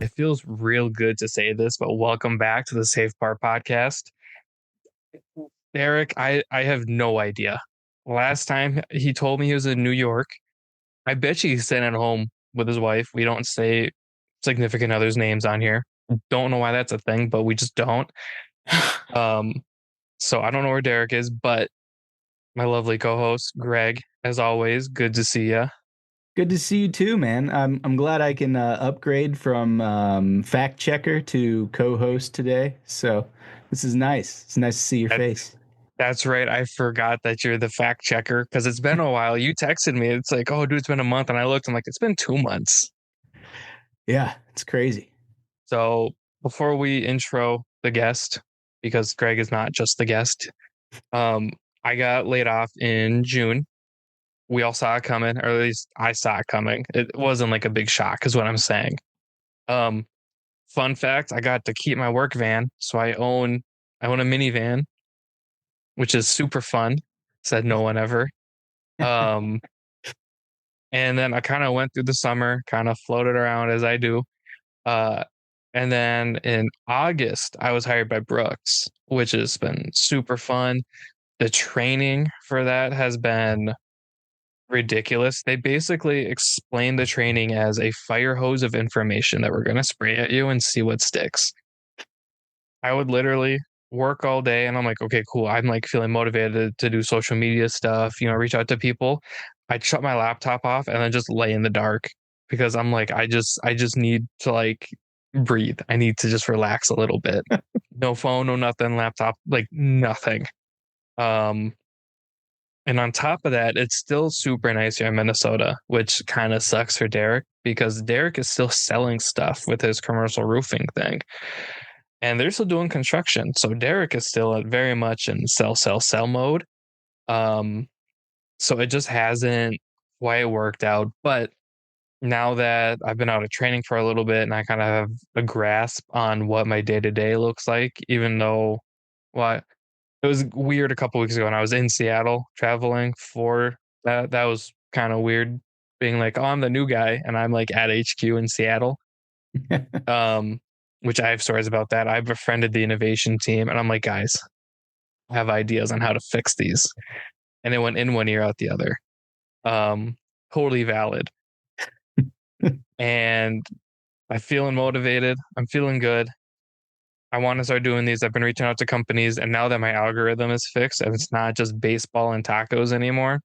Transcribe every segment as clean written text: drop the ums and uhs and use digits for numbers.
It feels real good to say this, but welcome back to the Safe Part Podcast. Derek, I have no idea. Last time he told me he was in New York. I bet you he's sitting at home with his wife. We don't say significant others' names on here. Don't know why that's a thing, but we just don't. Um, so I don't know where Derek is, but my lovely co-host Greg, as always, good to see you. Good to see you too, man. I'm glad I can upgrade from fact checker to co-host today. So this is nice. It's nice to see your That face. that's right. I forgot that you're the fact checker because it's been a while. You texted me. It's like, oh, dude, it's been a month, and I looked. I'm like, it's been 2 months. Yeah, it's crazy. So before we intro the guest, because Greg is not just the guest, um, I got laid off in June. We all saw it coming, or at least I saw it coming. It wasn't like a big shock, is what I'm saying. Um, Fun fact: I got to keep my work van, so I own a minivan, which is super fun. Said no one ever. Um, and then I kind of went through the summer, kind of floated around as I do. Uh, and then in August, I was hired by Brooks, which has been super fun. The training for that has been ridiculous. They basically explain the training as a fire hose of information that we're going to spray at you and see what sticks. I would literally work all day and I'm like, okay, cool. I'm like feeling motivated to do social media stuff, reach out to people. I'd shut my laptop off and then just lay in the dark because I'm like, I just need to like breathe. I need to just relax a little bit. No phone, no nothing, laptop, like nothing. Um, and on top of that, it's still super nice here in Minnesota, which kind of sucks for Derek because Derek is still selling stuff with his commercial roofing thing. And they're still doing construction. So Derek is still very much in sell, sell, sell mode. Um, so it just hasn't quite worked out. But now that I've been out of training for a little bit and I kind of have a grasp on what my day to day looks like, even though well, it was weird a couple weeks ago when I was in Seattle traveling for that. That was kind of weird being like, oh, I'm the new guy and I'm like at HQ in Seattle. Um, which I have stories about that. I've befriended the innovation team and I'm like, guys, I have ideas on how to fix these. And it went in one ear out the other. Um, totally valid. And I'm feeling motivated. I'm feeling good. I want to start doing these. I've been reaching out to companies, and now that my algorithm is fixed and it's not just baseball and tacos anymore,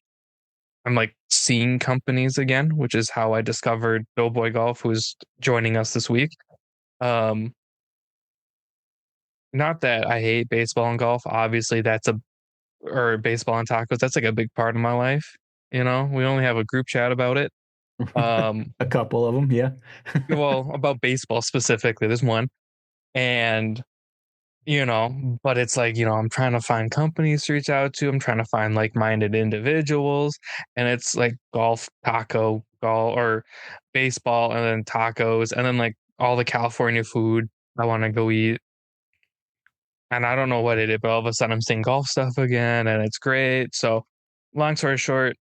I'm like seeing companies again, which is how I discovered Doughboy Golf, who's joining us this week. Um, Not that I hate baseball and golf. Obviously, or baseball and tacos. That's like a big part of my life. We only have a group chat about it. Um, A couple of them, yeah. well, about baseball specifically, there's one, and but it's like, I'm trying to find companies to reach out to. I'm trying to find like-minded individuals, and it's like golf, taco, golf, or baseball, and then tacos, and then like all the California food I want to go eat. And I don't know what it is, but all of a sudden I'm seeing golf stuff again, and it's great. So, long story short,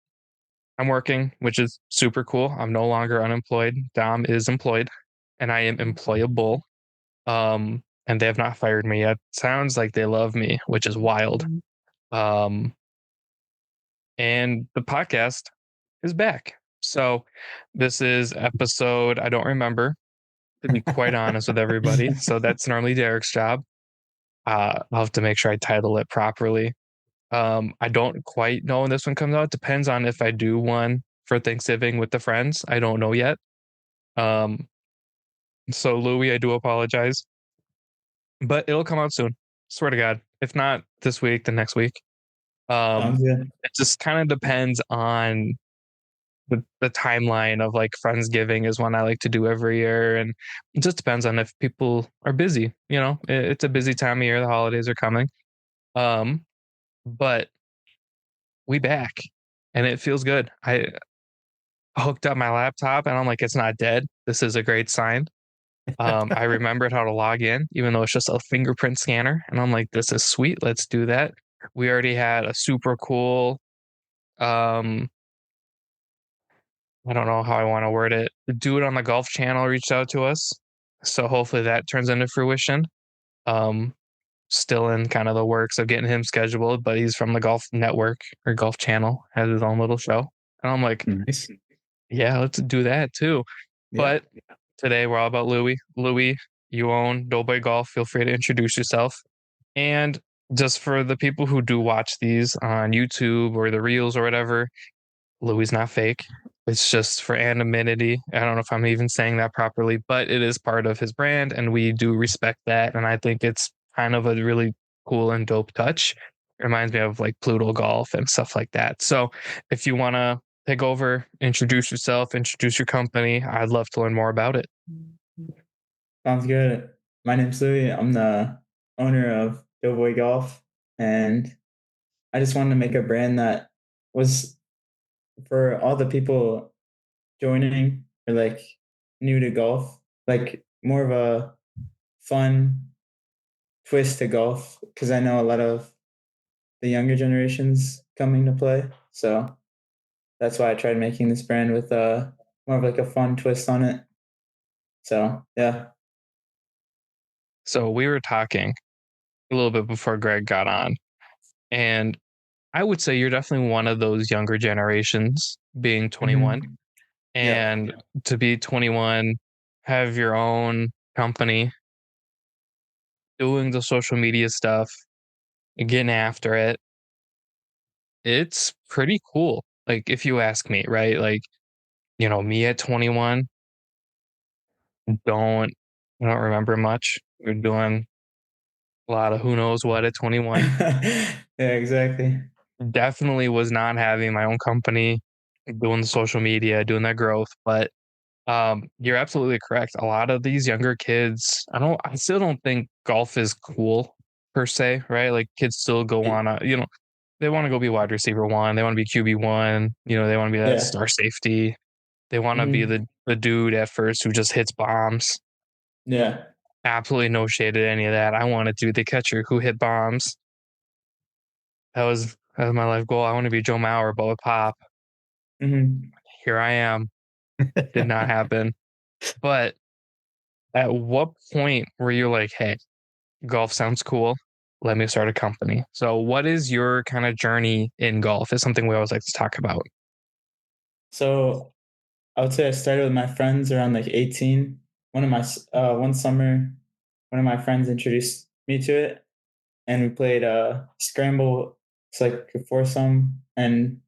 I'm working, which is super cool. I'm no longer unemployed. Dom is employed, and I am employable. And they have not fired me yet. Sounds like they love me, which is wild. Um, and the podcast is back. So this is episode, I don't remember, to be quite honest with everybody. So that's normally Derek's job. I'll have to make sure I title it properly. I don't quite know when this one comes out. Depends on if I do one for Thanksgiving with the friends. I don't know yet. Um, so Louie, I do apologize, but it'll come out soon. Swear to God. If not this week, the next week. Sounds good. It just kind of depends on the timeline of like Friendsgiving is one I like to do every year. And it just depends on if people are busy. It's a busy time of year. The holidays are coming. Um, but we back and it feels good. I hooked up my laptop and I'm like, it's not dead. This is a great sign. I remembered how to log in, even though it's just a fingerprint scanner. And I'm like, this is sweet. Let's do that. We already had a super cool, um, I don't know how I want to word it. The dude on the Golf Channel reached out to us. So hopefully that turns into fruition. Um, Still in kind of the works of getting him scheduled, but he's from the Golf Network or Golf Channel, has his own little show. And I'm like, Nice. yeah, let's do that too. Yeah. But today we're all about Louis. Louis, you own Doughboy Golf. Feel free to introduce yourself. And just for the people who do watch these on YouTube or the Reels or whatever, Louis not fake. It's just for anonymity. I don't know if I'm even saying that properly, but it is part of his brand, and we do respect that. And I think it's kind of a really cool and dope touch. It reminds me of like Pluto Golf and stuff like that. So if you want to take over, introduce yourself, introduce your company, I'd love to learn more about it. Sounds good. My name's Louis. I'm the owner of Doughboy Golf, and I just wanted to make a brand that was for all the people joining or like new to golf, like more of a fun twist to golf. Because I know a lot of the younger generations coming to play, so that's why I tried making this brand with more of like a fun twist on it. So yeah. So we were talking a little bit before Greg got on, and I would say you're definitely one of those younger generations being 21. Mhm. Yeah. And to be 21, have your own company, doing the social media stuff, getting after it, it's pretty cool. Like, if you ask me, right? Like, me at 21, don't I don't remember much. We're doing a lot of who knows what at 21. Yeah, exactly. Definitely was not having my own company, doing the social media, doing that growth, but you're absolutely correct. A lot of these younger kids, I still don't think golf is cool per se, right? Like kids still go on they want to go be wide receiver one, they want to be QB1, they want to be that Yeah. star safety. They want to be Mhm. the dude at first who just hits bombs. Yeah. Absolutely no shade at any of that. I want to do the catcher who hit bombs. That was my life goal. I want to be Joe Mauer, but with pop. Mhm. Here I am. Did not happen. But at what point were you like, hey, golf sounds cool. Let me start a company. So, what is your kind of journey in golf? Is something we always like to talk about. So I would say I started with my friends around like 18. One summer, one of my friends introduced me to it, and we played scramble. It's like a foursome, and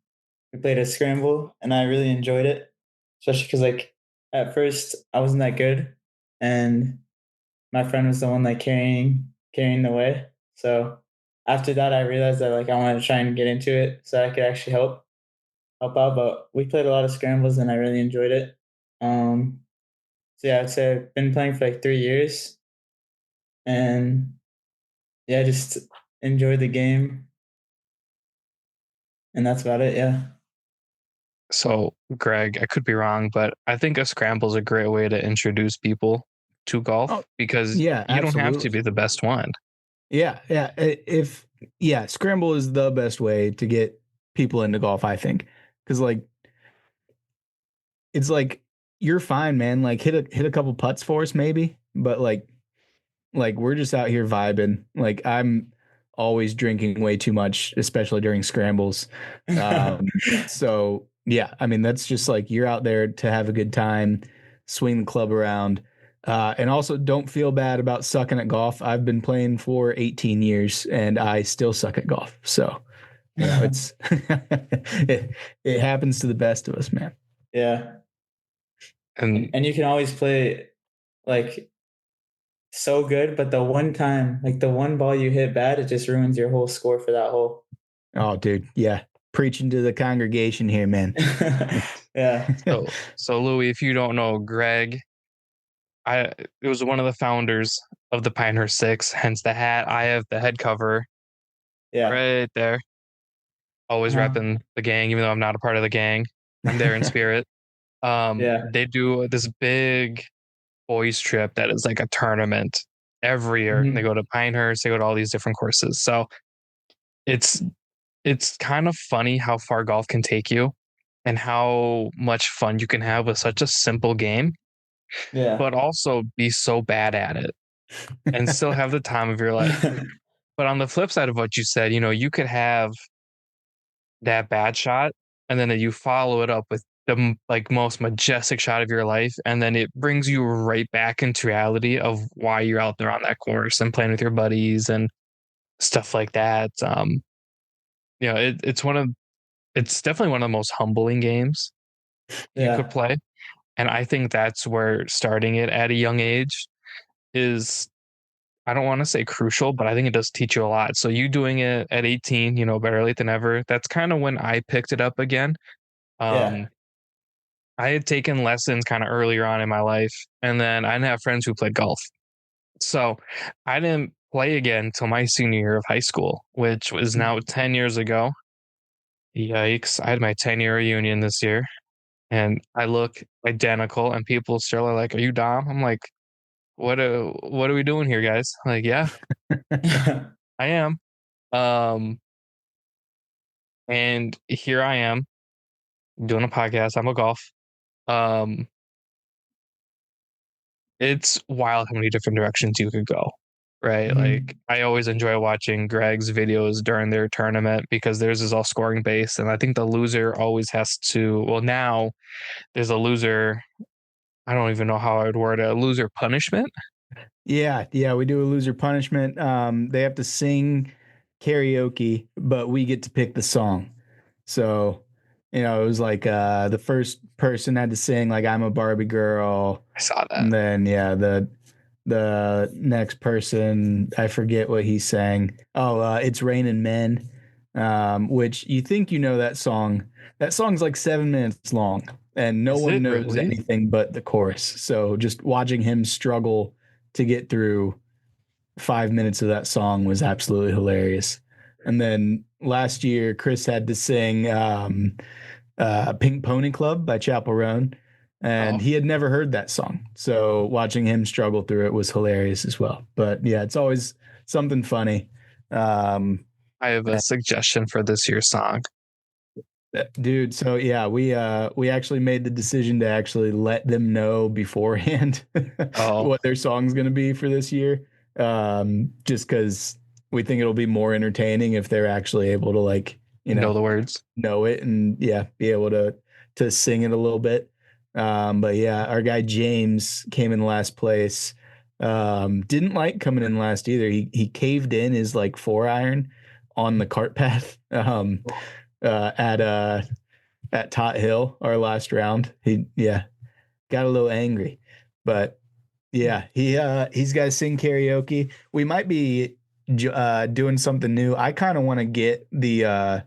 we played a scramble, and I really enjoyed it, especially because like at first I wasn't that good, and my friend was the one like carrying the way. So after that, I realized that like I wanted to try and get into it so I could actually help out. But we played a lot of scrambles and I really enjoyed it. Um, so yeah, I'd say I've been playing for like 3 years, and yeah, just enjoy the game, and that's about it. Yeah. So, Greg, I could be wrong, but I think a scramble is a great way to introduce people to golf Oh, because yeah, you don't have to absolutely. be the best one. Yeah, yeah. If yeah, scramble is the best way to get people into golf, I think. Because like it's like you're fine, man. Like hit a couple putts for us, maybe. But like we're just out here vibing. Like I'm always drinking way too much, especially during scrambles. So yeah, I mean that's just like you're out there to have a good time, swing the club around. And also don't feel bad about sucking at golf. I've been playing for 18 years and I still suck at golf. So, it's it happens to the best of us, man. Yeah, And and you can always play like so good, but the one time, like the one ball you hit bad, it just ruins your whole score for that hole. Oh, dude, yeah. Preaching to the congregation here, man. Yeah. so Louis, if you don't know, Greg, it was one of the founders of the Pinehurst Six, hence the hat. I have the head cover Yeah. right there. Always Uh-huh. repping the gang, even though I'm not a part of the gang. I'm there in spirit. Yeah. They do this big boys trip that is like a tournament every year. They Mhm. go to Pinehurst, they go to all these different courses. So it's it's kind of funny how far golf can take you and how much fun you can have with such a simple game. Yeah. but also be so bad at it and still have the time of your life. But on the flip side of what you said, you could have that bad shot and then you follow it up with the like most majestic shot of your life, and then it brings you right back into reality of why you're out there on that course and playing with your buddies and stuff like that. It's definitely one of the most humbling games you could Yeah. play. And I think that's where starting it at a young age is, I don't want to say crucial, but I think it does teach you a lot. So you doing it at 18, better late than ever. That's kind of when I picked it up again. Yeah. Um, I had taken lessons kind of earlier on in my life, and then I didn't have friends who played golf. So I didn't play again until my senior year of high school, which was now 10 years ago. Yikes. I had my 10-year reunion this year, and I look identical, and people still are like, "Are you Dom?" I'm like, what are we doing here, guys? Like, yeah, I am. Um, and here I am doing a podcast. I'm a golf. Um, it's wild how many different directions you could go, right? Like, Mhm. I always enjoy watching Greg's videos during their tournament because theirs is all scoring based, and I think the loser always has to. Well, now there's a loser. I don't even know how I would word it. A loser punishment. Yeah, we do a loser punishment. They have to sing karaoke, but we get to pick the song. So, it was like the first person had to sing like I'm a Barbie girl. I saw that. And then yeah, the next person, I forget what he sang. Oh, It's Raining Men. Which you think that song. That song's like 7 minutes long, and no Is one it knows really? anything but the chorus. So just watching him struggle to get through 5 minutes of that song was absolutely hilarious. And then last year, Chris had to sing Pink Pony Club by Chapel Roan, and Oh, he had never heard that song. So watching him struggle through it was hilarious as well. But yeah, it's always something funny. Um, I have a suggestion for this year's song. Dude, so yeah, we actually made the decision to actually let them know beforehand Oh, what their song's gonna be for this year. Just because we think it'll be more entertaining if they're actually able to like, know the words. know it and yeah, be able to sing it a little bit. But yeah, our guy James came in last place. Didn't like coming in last either. He caved in his like 4-iron on the cart path. Uh, at uh at Tot Hill our last round. He got a little angry, but yeah, he's got to sing karaoke. We might be doing something new. I kind of want to get the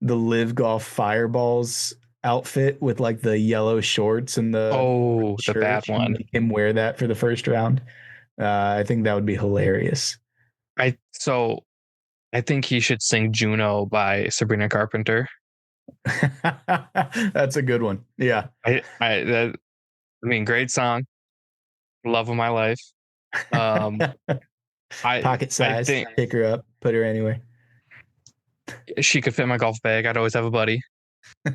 Live Golf Fireballs outfit with like the yellow shorts and the Oh, the bad shirt and one. make him wear that for the first round. I think that would be hilarious. I think he should sing Juno by Sabrina Carpenter. That's a good one. Yeah. I mean, great song, love of my life. Um, I Pocket I size, think pick her up, put her anywhere. she could fit my golf bag. I'd always have a buddy.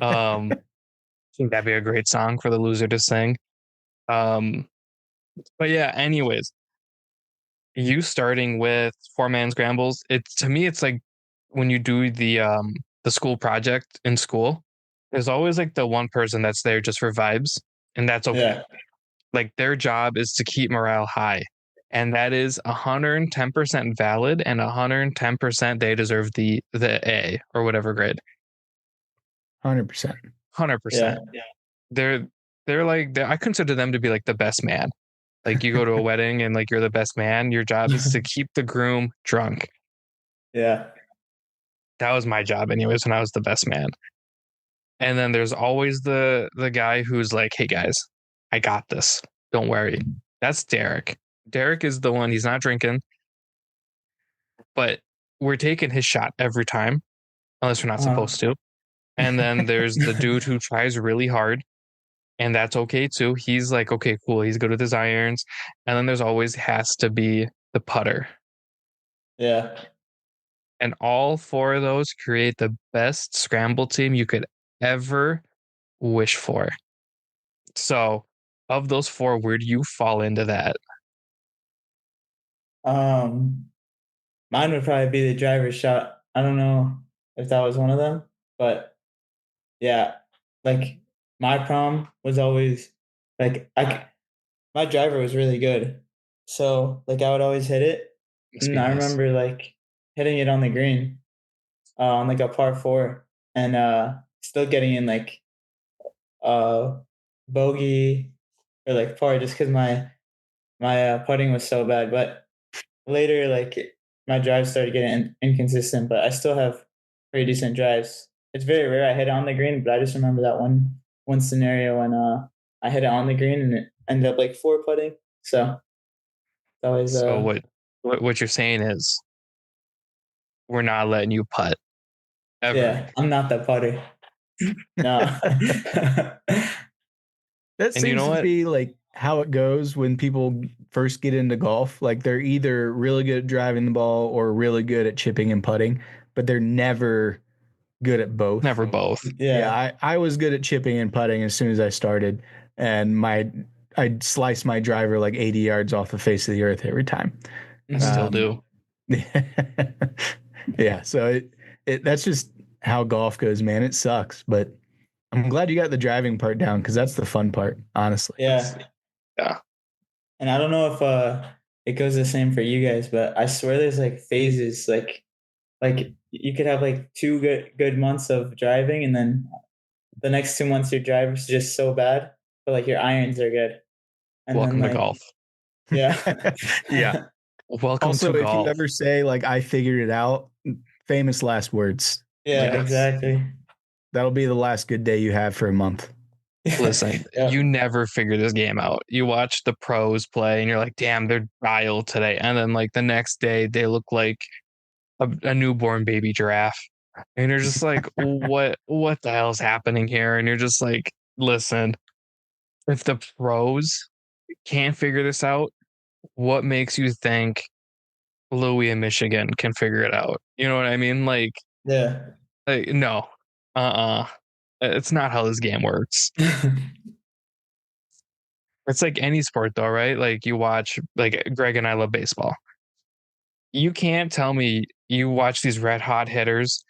I think that'd be a great song for the loser to sing. Um, but yeah, anyways, you starting with four-man scrambles, it's to me, it's like when you do the school project in school, there's always like the one person that's there just for vibes, and that's okay. Yeah. Like their job is to keep morale high. And that is 110% valid, and 110% they deserve the A or whatever grade. 100%. 100%. Yeah. They're I consider them to be like the best man. Like you go to a wedding and like you're the best man. Your job is to keep the groom drunk. Yeah. That was my job anyways when I was the best man. And then there's always the guy who's like, "Hey guys, I got this. Don't worry." That's Derek. Derek is the one, he's not drinking, but we're taking his shot every time unless we're not Uh, supposed to. And then there's the dude who tries really hard, and that's okay too. He's like, okay, cool. He's good with his irons. And then there's always has to be the putter. yeah. And all four of those create the best scramble team you could ever wish for. So of those four, where do you fall into that? Mine would probably be the driver's shot. I don't know if that was one of them, but yeah, like my prom was always like my driver was really good, so like I would always hit it, Must and be I nice. remember like hitting it on the green, on like a par four, and still getting in like uh bogey or like par just because my putting was so bad, but later, like my drives started getting inconsistent, but I still have pretty decent drives. It's very rare I hit it on the green, but I just remember that one scenario when I hit it on the green and it ended up like four putting. So that was So what you're saying is we're not letting you putt ever. yeah, I'm not that putter. No. That And you seems know to what? be like how it goes when people first get into golf. Like they're either really good at driving the ball or really good at chipping and putting, but they're never good at both. Never both. Yeah, Yeah. I was good at chipping and putting as soon as I started, and I'd slice my driver like 80 yards off the face of the earth every time. I still Mhm. do. Yeah, so it that's just how golf goes, man. It sucks, but I'm glad you got the driving part down because that's the fun part, honestly. Yeah. Yeah. And I don't know if it goes the same for you guys, but I swear there's like phases like you could have like two good months of driving and then the next 2 months your driver's just so bad, but like your irons are good. And then Welcome to like golf. yeah. Yeah. Welcome Also, to if you golf. ever say like I figured it out, famous last words. Yeah, Like exactly. that'll be the last good day you have for a month. Listen, Yeah. you never figure this game out. You watch the pros play and you're like, damn, they're dialed today. And then like the next day they look like a newborn baby giraffe. And you're just like, what the hell's happening here? And you're just like, listen, if the pros can't figure this out, what makes you think Louis in Michigan can figure it out? You know what I mean? Yeah. No. Uh-uh. It's not how this game works. It's like any sport though, right? Like you watch, like Greg and I love baseball. You can't tell me you watch these red hot hitters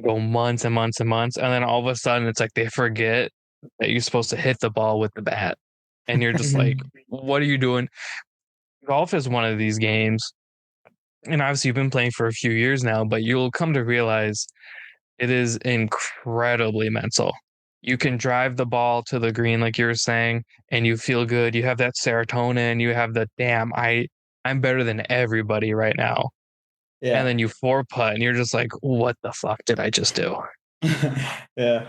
go months and months and months, and then all of a sudden it's like they forget that you're supposed to hit the ball with the bat. And you're just like, Mhm. what are you doing? Golf is one of these games. And obviously you've been playing for a few years now, but you'll come to realize it is incredibly mental. You can drive the ball to the green, like you were saying, and you feel good. You have that serotonin. You have the damn. I'm better than everybody right now. And Yeah. then you four putt, and you're just like, what the fuck did I just do? Yeah.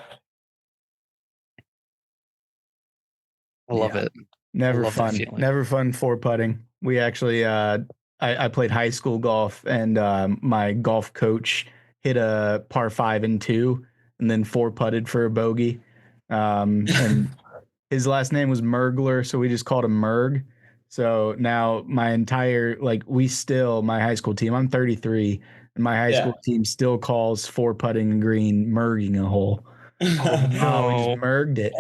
I love Yeah. it. I Never love that fun. feeling. Never fun for putting. We actually I played high school golf and my golf coach hit a par 5 and 2 and then four putted for a bogey. And his last name was Mergler, so we just called him Merg. So now my entire my high school team, I'm 33, and my high Yeah. school team still calls four putting a green merging a hole. Oh We just no. merged it.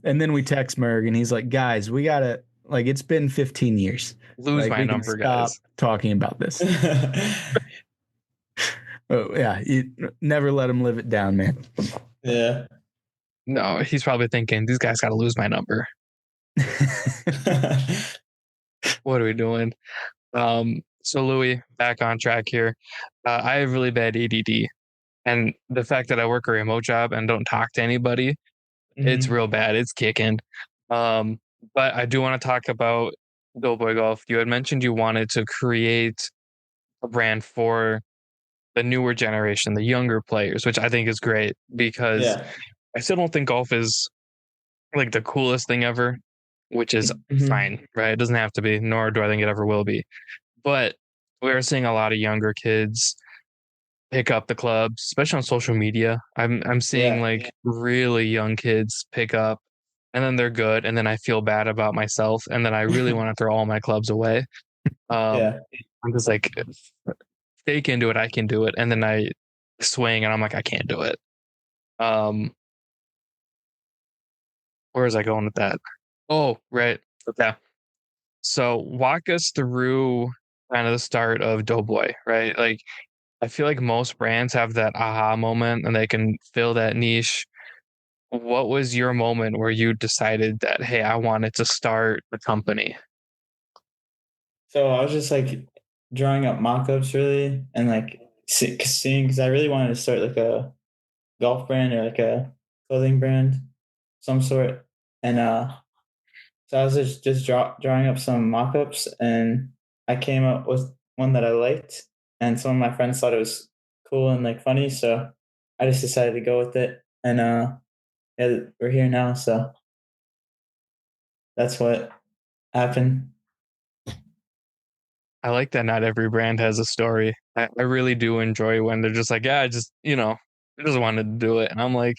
And then we text Merg and he's like, guys, we gotta it's been 15 years. Lose Like my we can number, stop guys. talking about this. Oh yeah, you never let him live it down, man. Yeah. No, he's probably thinking, these guys got to lose my number. What are we doing? So Louis, back on track here. I have really bad ADD, and the fact that I work a remote job and don't talk to anybody, it's Mhm. real bad. It's kicking. Um, but I do want to talk about Doughboy Golf. You had mentioned you wanted to create a brand for the newer generation, the younger players, which I think is great because Yeah. I still don't think golf is like the coolest thing ever, which is Mhm. fine, right? It doesn't have to be, nor do I think it ever will be. But we're seeing a lot of younger kids pick up the clubs, especially on social media. I'm seeing Yeah. like really young kids pick up and then they're good and then I feel bad about myself and then I really want to throw all my clubs away. Um Yeah. I'm just like they can do it, I can do it, and then I swing and I'm like I can't do it. Um where was I going with that? Oh, right. Yeah. So walk us through kind of the start of Doughboy, right? Like I feel like most brands have that aha moment and they can fill that niche. What was your moment where you decided that, hey, I wanted to start a company? So I was just like drawing up mock-ups really, and like seeing because I really wanted to start like a golf brand or like a clothing brand, some sort. And so I was just drawing up some mock-ups, and I came up with one that I liked, and some of my friends thought it was cool and like funny, so I just decided to go with it. And yeah, we're here now, so that's what happened. I like that not every brand has a story. I really do enjoy when they're just like, yeah, I just, I just wanted to do it. And I'm like,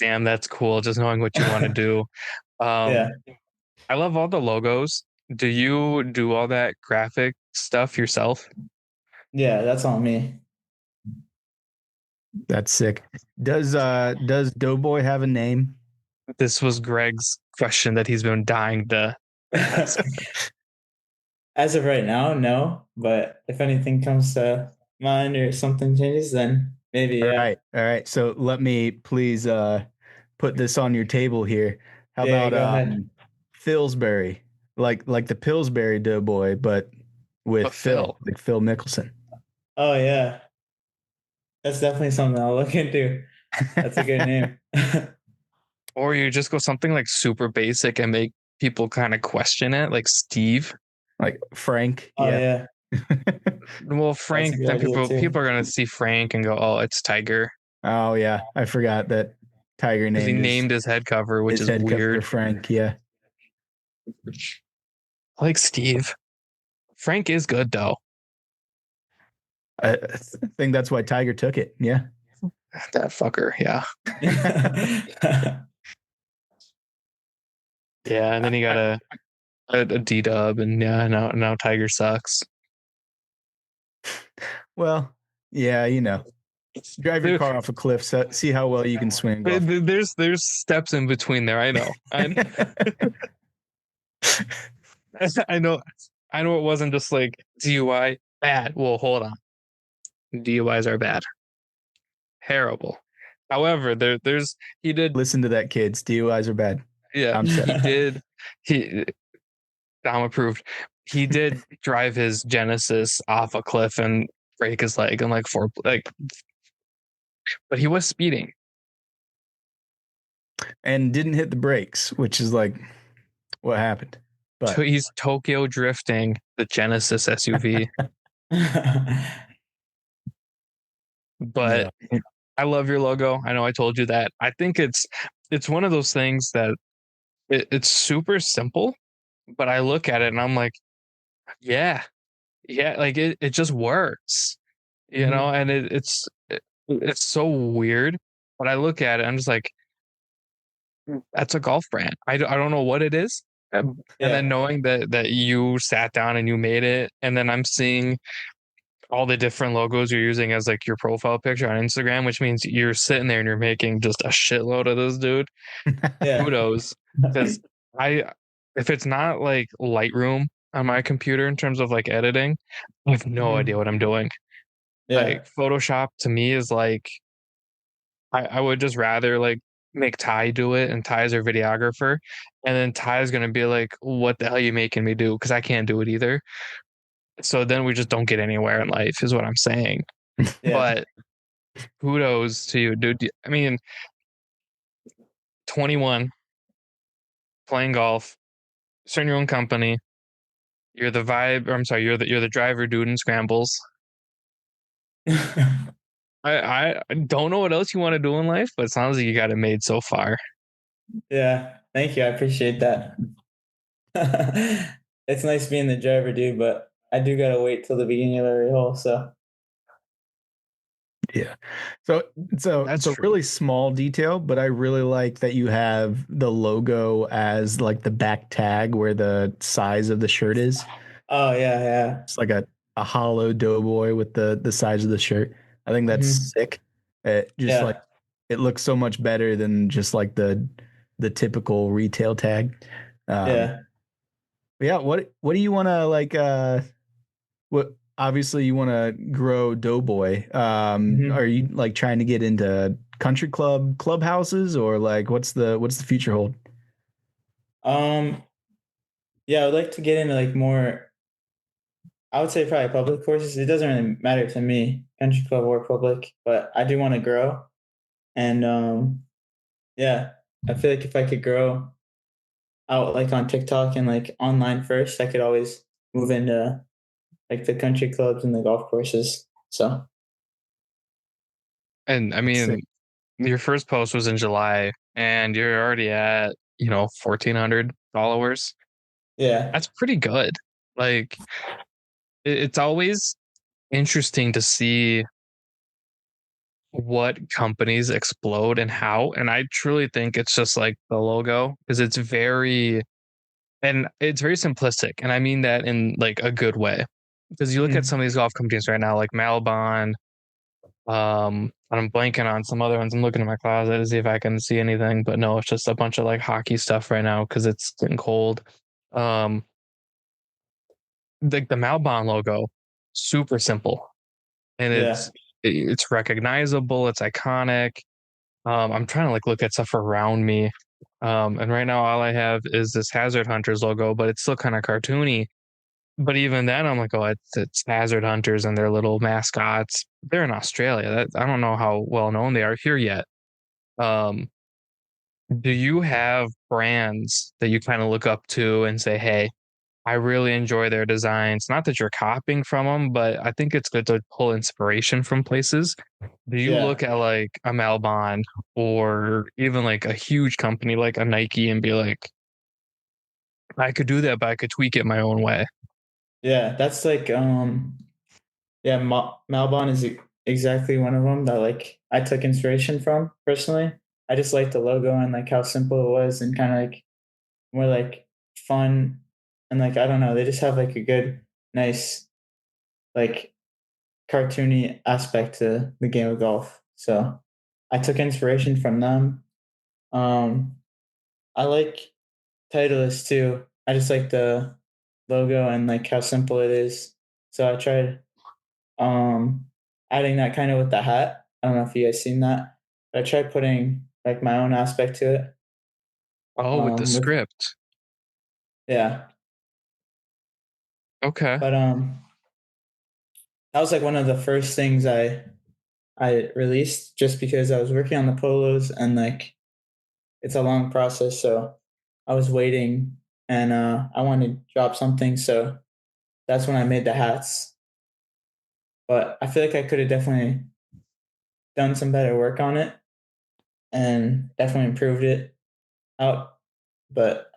damn, that's cool. Just knowing what you want to do. Yeah, Um, I love all the logos. Do you do all that graphic stuff yourself? yeah, that's on me. That's sick. Does Doughboy have a name? This was Greg's question that he's been dying to ask. As of right now, no. But if anything comes to mind or something changes, then maybe, All yeah. right. All right. So let me please put this on your table here. How Yeah, about go ahead. Philsbury? Like the Pillsbury Doughboy, but with But Phil, Phil, like Phil Mickelson. Oh, yeah. That's definitely something I'll look into. That's a good name. or you just go something like super basic and make people kind of question it, like Steve. Like Frank, Oh, yeah. yeah. Well, That's a Frank, good then idea, people too. are gonna see Frank and go, "Oh, it's Tiger," Oh yeah, I forgot that Tiger because he named named his head cover, which his is head cover weird. Frank. Yeah, I like Steve. Frank is good though. I think that's why Tiger took it. Yeah. That fucker, yeah, yeah. And then he got I- a D dub, and yeah, now Tiger sucks. well, yeah, drive your There, car off a cliff, see how well you can swing in golf. there's steps in between there. I know, I know, I know. It wasn't just like DUI bad. Well, hold on, DUIs are bad, terrible. However, there's he did, Listen to that, kids. DUIs are bad. yeah, I'm set. he did he Dom approved. He did drive his Genesis off a cliff and break his leg and like but he was speeding. And didn't hit the brakes, which is like what happened. But He's Tokyo drifting the Genesis SUV. But yeah, I love your logo. I know I told you that. I think it's one of those things that it's super simple, but I look at it and I'm like, yeah, yeah, like it just works, Mhm. and it's so weird. But I look at it, I'm just like, that's a golf brand. I don't know what it is. And then Yeah. knowing that you sat down and you made it, and then I'm seeing all the different logos you're using as like your profile picture on Instagram, which means you're sitting there and you're making just a shitload of this dude. Yeah. Kudos, because I if it's not like Lightroom on my computer in terms of like editing, I have no idea Mhm. what I'm doing. Like Yeah. Photoshop to me is like I would just rather like make Ty do it, and Ty's our videographer, and then Ty's gonna be like, "What the hell are you making me do?" Because I can't do it either. So then we just don't get anywhere in life, is what I'm saying. Yeah. But kudos to you, dude. I mean, 21, playing golf, starting your own company. You're the vibe, or I'm sorry, you're the driver dude in scrambles. I don't know what else you want to do in life, but it sounds like you got it made so far. Yeah. Thank you. I appreciate that. It's nice being the driver, dude, but I do gotta wait till the beginning of every hole. So yeah. So it's That's a true. really small detail, but I really like that you have the logo as like the back tag where the size of the shirt is. oh yeah, yeah. It's like a hollow doughboy with the size of the shirt. I think that's Hmm. sick. It just like Yeah. it looks so much better than just like the typical retail tag. Um, Yeah. yeah, what do you want to like? What obviously you want to grow Doughboy. Are Hmm. you like trying to get into country clubhouses or like what's the future hold? Um, yeah, I would like to get into like more, I would say probably public courses. It doesn't really matter to me, country club or public, but I do want to grow. And yeah, I feel like if I could grow out like on TikTok and like online first, I could always move into like the country clubs and the golf courses. So And I That's sick. mean, your first post was in July, and you're already at 1,400 followers. yeah. That's pretty good. Like it's always interesting to see what companies explode and how. And I truly think it's just like the logo because it's very simplistic. And I mean that in like a good way. Because you look at some Mhm. of these golf companies right now, like Malbon, and I'm blanking on some other ones. I'm looking in my closet to see if I can see anything, but no, it's just a bunch of like hockey stuff right now because it's getting cold. Um, like the Malbon logo, super simple, and Yeah. it's recognizable, it's iconic. I'm trying to like look at stuff around me. And right now all I have is this Hazard Hunters logo, but it's still kind of cartoony. But even then, I'm like, oh, it's Hazard Hunters and their little mascots. They're in Australia. I don't know how well known they are here yet. Um, do you have brands that you kind of look up to and say, hey, I really enjoy their designs? Not that you're copying from them, but I think it's good to pull inspiration from places. Do you look Yeah. at like a Malbon or even like a huge company like a Nike and be like, I could do that, but I could tweak it my own way? Yeah. That's like yeah, Malbon is exactly one of them that like I took inspiration from personally. I just like the logo and like how simple it was and kind of like more like fun and like I don't know, they just have like a good, nice like cartoony aspect to the game of golf. So I took inspiration from them. Um, I like Titleist too. I just like the logo and like how simple it is. So I tried um adding that kind of with the hat. I don't know if you guys seen that. But I tried putting like my own aspect to it. Oh, with the With script. yeah. Okay. But that was like one of the first things I released just because I was working on the polos and like it's a long process. So I was waiting and I wanted to drop something. So that's when I made the hats. But I feel like I could have definitely done some better work on it and definitely improved it out. But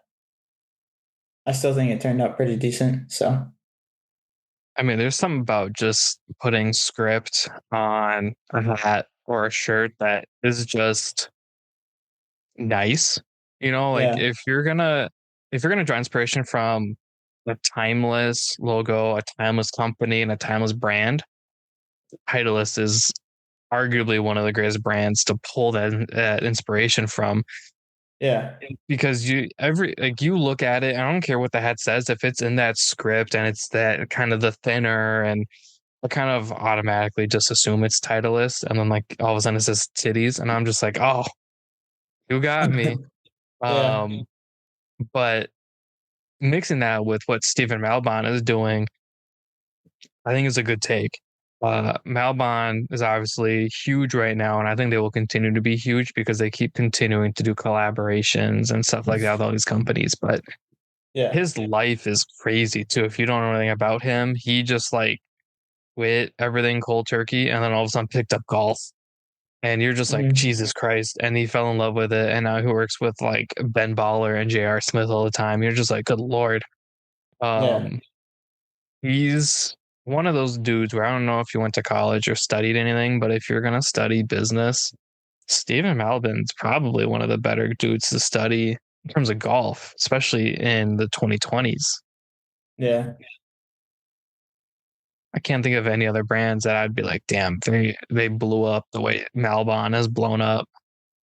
I still think it turned out pretty decent. So I mean, there's something about just putting script on a hat or a shirt that is just nice. Like yeah. if you're gonna draw inspiration from a timeless logo, a timeless company, and a timeless brand, Titleist is arguably one of the greatest brands to pull that inspiration from Yeah. because you look at it, I don't care what the hat says, if it's in that script and it's that kind of the thinner, and I kind of automatically just assume it's Titleist, and then like all of a sudden it says titties, and I'm just like, oh, you got me. Yeah. Um, but mixing that with what Stephen Malbon is doing, I think is a good take. Malbon is obviously huge right now, and I think they will continue to be huge because they keep continuing to do collaborations and stuff like that with all these companies. But Yeah. his life is crazy too. If you don't know anything about him, he just like quit everything cold turkey and then all of a sudden picked up golf. And you're just like, Hmm. Jesus Christ. And he fell in love with it. And now he works with like Ben Baller and J.R. Smith all the time. You're just like, good Lord. Yeah. Um, he's one of those dudes where I don't know if you went to college or studied anything, but if you're going to study business, Stephen Malbon's probably one of the better dudes to study in terms of golf, especially in the 2020s. Yeah. I can't think of any other brands that I'd be like, damn, they blew up the way Malbon has blown up.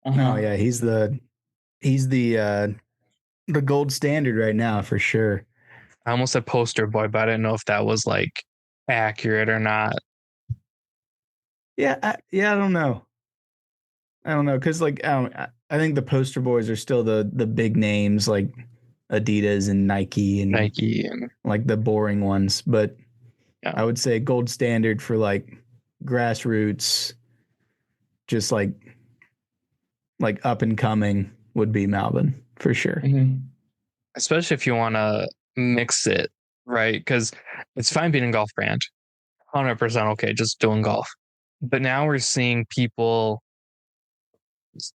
Uh No, huh. yeah, he's the the gold standard right now for sure. I almost said poster boy, but I didn't know if that was like accurate or not. Yeah, I don't know. I don't know because like I think the poster boys are still the big names like Adidas and Nike and Nike and like the boring ones, but yeah. I would say gold standard for like grassroots, just like up and coming would be Malvin for sure. Mhm. Especially if you want to mix it, right? Because it's fine being a golf brand, 100% okay, just doing golf. But now we're seeing people,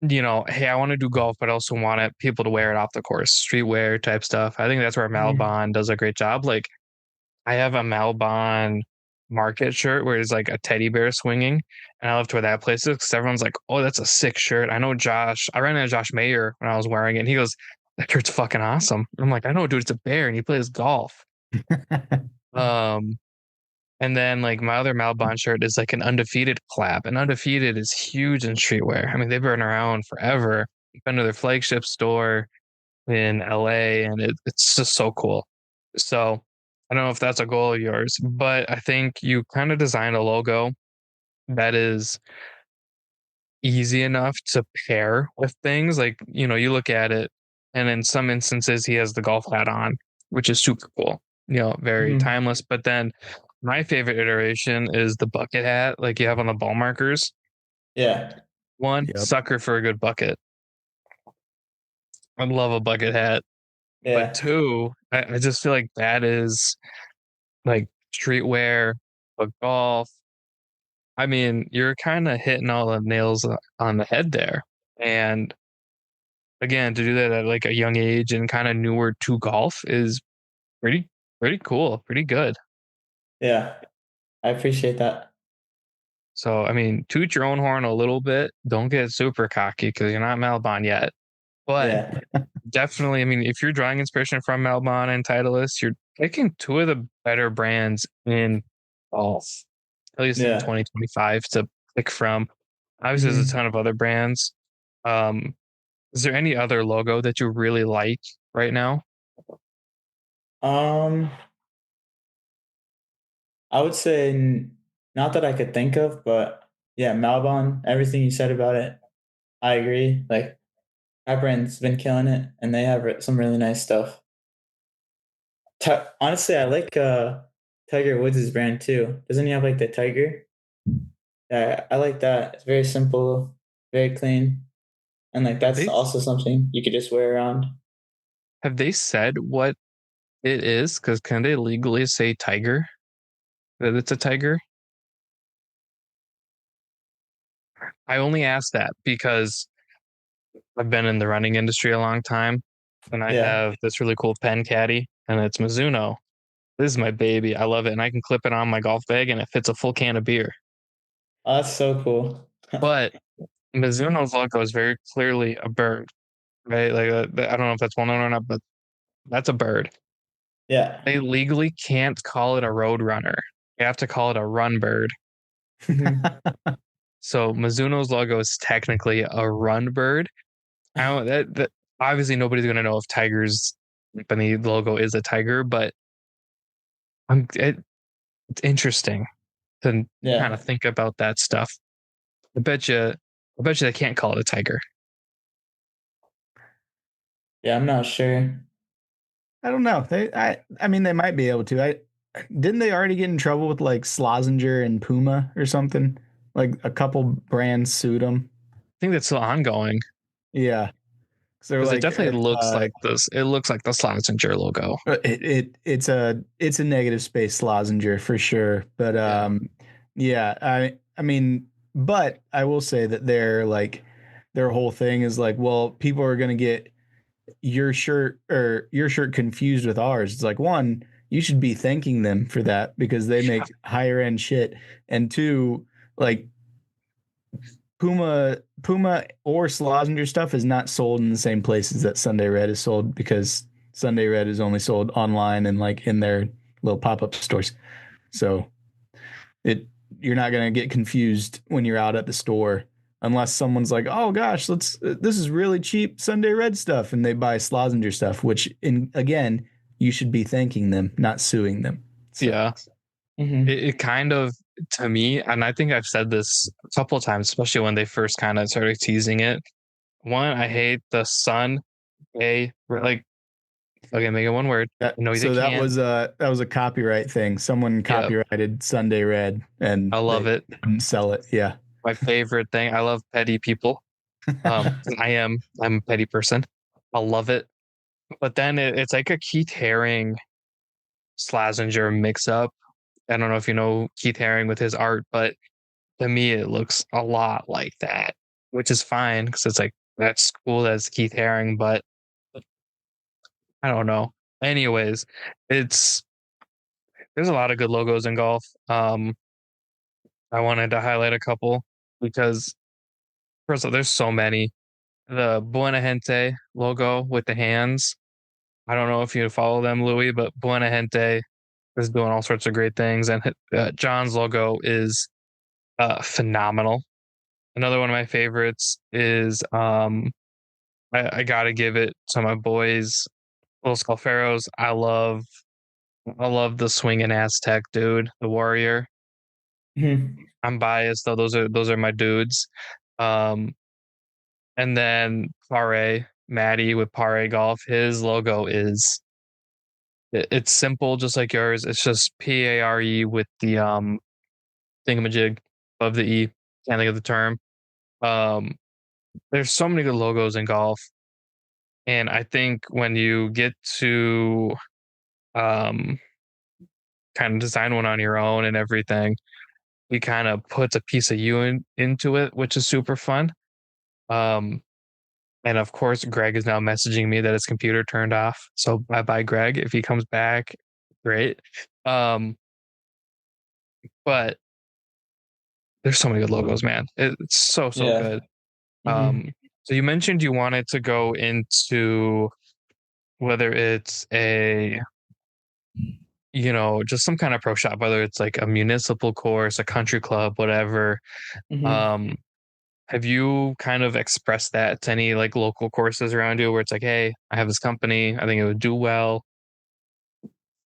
hey, I want to do golf, but I also want people to wear it off the course, streetwear type stuff. I think that's where Malbon does a great job. Like I have a Malbon market shirt where it's like a teddy bear swinging, and I love to wear that places because everyone's like, "Oh, that's a sick shirt." I know Josh. I ran into Josh Mayer when I was wearing it, and he goes, "That shirt's fucking awesome." I'm like, "I know, dude. It's a bear, and he plays golf." Um, and then like my other Malbon shirt is like an undefeated collab, and undefeated is huge in streetwear. I mean, they've been around forever. Been to their flagship store in LA, and it's just so cool. So I don't know if that's a goal of yours, but I think you kind of designed a logo that is easy enough to pair with things. Like, you look at it, and in some instances, he has the golf hat on, which is super cool, very Mhm. timeless. But then my favorite iteration is the bucket hat, like you have on the ball markers. Yeah. One, Yep. sucker for a good bucket. I love a bucket hat. But Yeah. two, I just feel like that is like streetwear, but golf. I mean, you're kind of hitting all the nails on the head there. And again, to do that at like a young age and kind of newer to golf is pretty, pretty cool, pretty good. Yeah. I appreciate that. So, I mean, toot your own horn a little bit. Don't get super cocky because you're not Malbon yet. But Yeah. definitely, I mean, if you're drawing inspiration from Malbon and Titleist, you're picking two of the better brands in golf, at least in Yeah. 2025 to pick from. Obviously, there's a Mhm. ton of other brands. Um, is there any other logo that you really like right now? Um, I would say not that I could think of, but yeah, Malbon, everything you said about it, I agree. Like that brand's been killing it, and they have some really nice stuff. Honestly, I like Tiger Woods' brand too. Doesn't he have like the tiger? Yeah, I like that. It's very simple, very clean, and like Have that's they also something you could just wear around. have they said what it is? Because can they legally say tiger? That it's a tiger? I only ask that because I've been in the running industry a long time, and I Yeah, have this really cool pen caddy, and it's Mizuno. This is my baby. I love it, and I can clip it on my golf bag, and it fits a full can of beer. oh, that's so cool. But Mizuno's logo is very clearly a bird, right? Like I don't know if that's well known or not, but that's a bird. Yeah. They legally can't call it a road runner. You have to call it a run bird. Mhm. So Mizuno's logo is technically a run bird. I don't that obviously nobody's gonna know if Tiger's company logo is a tiger, but it's interesting to kind Yeah. of think about that stuff. I bet you they can't call it a tiger. Yeah, I'm not sure. I don't know. I mean they might be able to. I didn't they already get in trouble with like Slazenger and Puma or something? Like a couple brands sued them. I think that's still ongoing Yeah. So they're because it like definitely looks like this. It looks like the Slazenger logo. it's a negative space Slazenger for sure. But Yeah. yeah, I mean, but I will say that their whole thing is like, well, people are gonna get your shirt confused with ours. It's like one, you should be thanking them for that because they make higher end shit. And two, like Puma or Slazenger stuff is not sold in the same places that Sunday Red is sold because Sunday Red is only sold online and like in their little pop-up stores. So it you're not gonna get confused when you're out at the store unless someone's like, "Oh gosh, this is really cheap Sunday Red stuff," and they buy Slazenger stuff, which in again, you should be thanking them, not suing them. So, Yeah. It kind of, to me, and I think I've said this a couple of times, especially when they first kind of started teasing it. One, I hate the sun. Like, okay, make it one word. No, they so can't. that was a copyright thing. Someone Yeah, copyrighted Sunday Red and I love they it. couldn't sell it. Yeah. My favorite thing. I love petty people. I'm a petty person. I love it. But then it's like a Keith Haring Slazenger mix up. I don't know if you know Keith Haring with his art, but to me it looks a lot like that, which is fine because it's like that's cool as Keith Haring, but I don't know. Anyways, it's there's a lot of good logos in golf. I wanted to highlight a couple because first of all, there's so many. The Buena Gente logo with the hands. I don't know if you follow them, Louis, but Buena Gente is doing all sorts of great things, and John's logo is phenomenal. Another one of my favorites is I gotta give it to my boys, Los Calferos. I love the swinging Aztec dude, the warrior. Mm-hmm. I'm biased though; those are my dudes. Um, and then Pare Maddie with Pare Golf. His logo is it's simple, just like yours. It's just PARE with the thingamajig of the E. Can't think of the term. Um, there's so many good logos in golf, and I think when you get to um kind of design one on your own and everything, it kind of puts a piece of you into it, which is super fun. Um, and of course, Greg is now messaging me that his computer turned off. So bye bye, Greg. If he comes back, great. Um, but there's so many good logos, man. It's so Yeah. good. Mm-hmm. So you mentioned you wanted to go into whether it's a just some kind of pro shop, whether it's like a municipal course, a country club, whatever. Mm-hmm. Um, have you kind of expressed that to any like local courses around you where it's like, hey, I have this company, I think it would do well,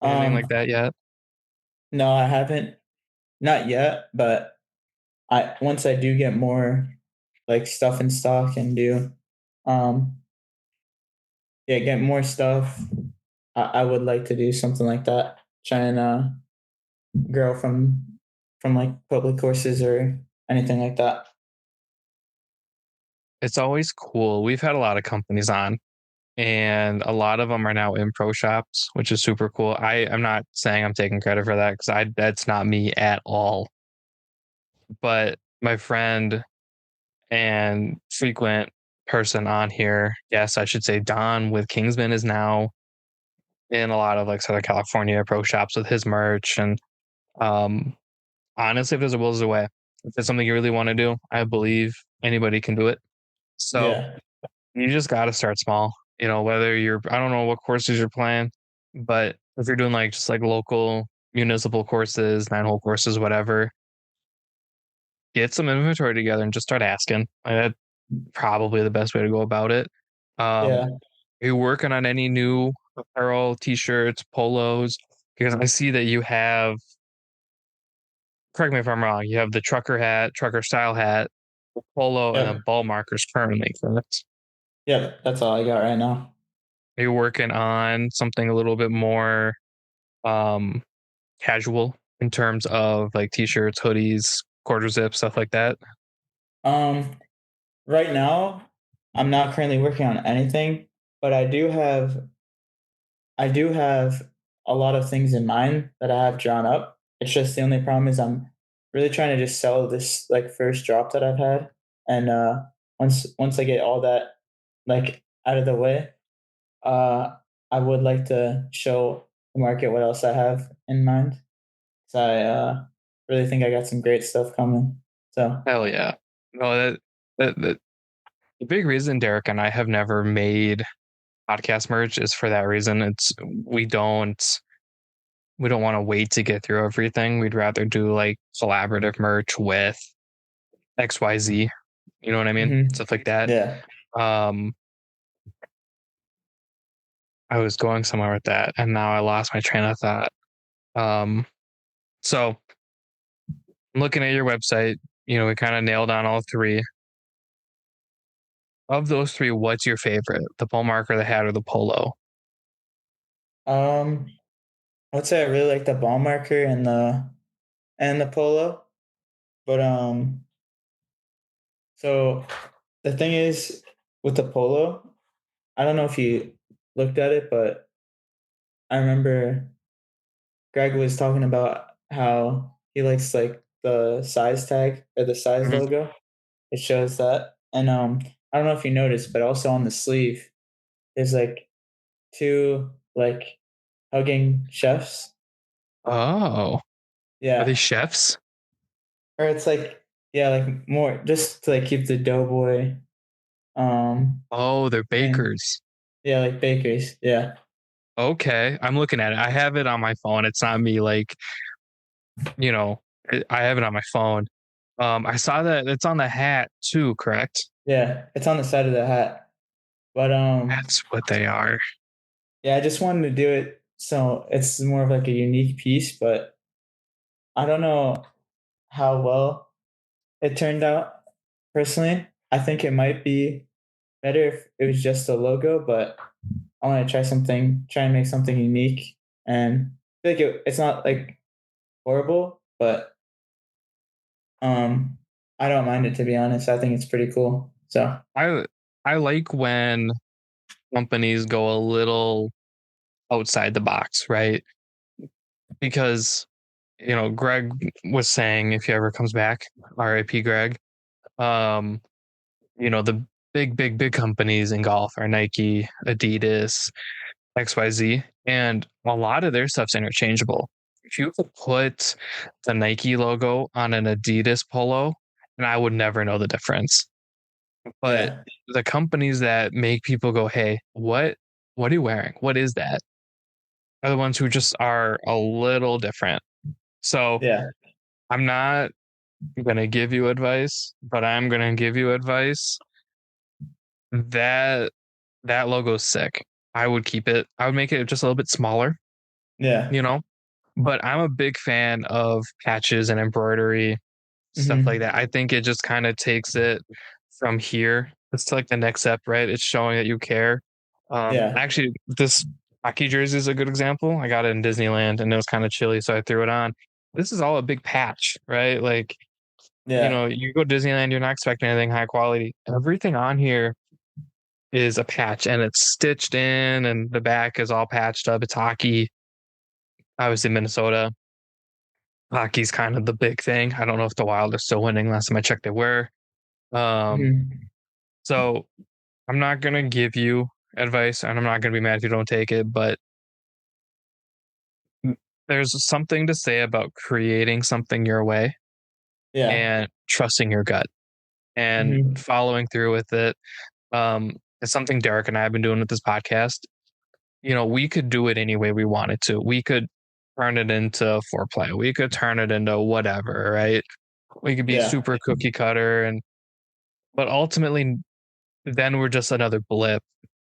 anything like Um, that yet? no, I haven't, not yet, but I once I do get more like stuff in stock and do, um, yeah, get more stuff, I would like to do something like that. Try and grow from like public courses or anything like that. It's always cool. We've had a lot of companies on, and a lot of them are now in pro shops, which is super cool. I'm not saying I'm taking credit for that because I that's not me at all. But my friend and frequent person on here, yes, I should say Don with Kingsman is now in a lot of like Southern California pro shops with his merch. And um, honestly, if there's a will, there's a way. If it's something you really want to do, I believe anybody can do it. So Yeah. you just got to start small. Whether I don't know what courses you're playing, but if you're doing like just like local municipal courses, 9-hole courses, whatever, get some inventory together and just start asking. That's probably the best way to go about it. Um, Yeah. are you working on any new apparel, t-shirts, polos? Because I see that you have, correct me if I'm wrong, you have the trucker style hat, polo, and then Yep. ball markers currently, correct? Yep. That's all I got right now. Are you working on something a little bit more um casual in terms of like t-shirts, hoodies, quarter zip, stuff like that? Um, right now, I'm not currently working on anything, but I do have a lot of things in mind that I have drawn up. It's just the only problem is I'm really trying to just sell this like first drop that I've had, and once I get all that like out of the way, uh, I would like to show the market what else I have in mind. So I really think I got some great stuff coming. So Hell yeah. No, that the big reason Derek and I have never made podcast merch is for that reason. It's we don't want to wait to get through everything. We'd rather do like collaborative merch with XYZ. You know what I mean? Mm-hmm. Stuff like that. Yeah. Um, I was going somewhere with that, and now I lost my train of thought. Um, so I'm looking at your website. We kind of nailed on all three. Of those three, what's your favorite? The pole marker, the hat, or the polo? Um, I would say I really like the ball marker and the polo. But so the thing is with the polo, I don't know if you looked at it, but I remember Greg was talking about how he likes like the size tag or the size Mhm. logo. It shows that. And I don't know if you noticed, but also on the sleeve there's like two like hugging chefs. Oh, are they Yeah. chefs? Or it's like yeah, like more just to like keep the doughboy Oh, they're thing. bakers. Yeah, like bakeries. Yeah. Okay, I'm looking at it. I have it on my phone. It's not me like, you know, I have it on my phone. I saw that it's on the hat too, correct? Yeah. It's on the side of the hat. But That's what they are. yeah, I just wanted to do it so it's more of like a unique piece, but I don't know how well it turned out personally. I think it might be better if it was just a logo, but I want to try and make something unique. And I feel like it's not like horrible, but um, I don't mind it to be honest. I think it's pretty cool. So I I like when companies go a little outside the box, right? Because Greg was saying if he ever comes back, RIP Greg. Um, the big companies in golf are Nike, Adidas, XYZ, and a lot of their stuff's interchangeable. If you could put the Nike logo on an Adidas polo, and I would never know the difference. But yeah, the companies that make people go, "Hey, what are you wearing? What is that?" are the ones who just are a little different. So yeah, I'm not gonna give you advice, but I'm gonna give you advice. That that logo's sick. I would keep it. I would make it just a little bit smaller, yeah. you know. But I'm a big fan of patches and embroidery, stuff like Hmm. that. I think it just kind of takes it from here. It's like the next step, right? It's showing that you care. Yeah, Actually, this hockey jersey is a good example. I got it in Disneyland and it was kind of chilly, so I threw it on. This is all a big patch, right? Like, yeah, you go to Disneyland, you're not expecting anything high quality. Everything on here is a patch and it's stitched in, and the back is all patched up. It's hockey. Obviously, Minnesota. Hockey's kind of the big thing. I don't know if the Wild are still winning. Last time I checked, they were. Um, hmm, so I'm not gonna give you advice, and I'm not gonna be mad if you don't take it. But there's something to say about creating something your way yeah, and trusting your gut and hmm, following through with it. It's something Derek and I have been doing with this podcast. We could do it any way we wanted to. We could turn it into foreplay. We could turn it into whatever, right? We could be yeah, super cookie cutter, but ultimately then we're just another blip,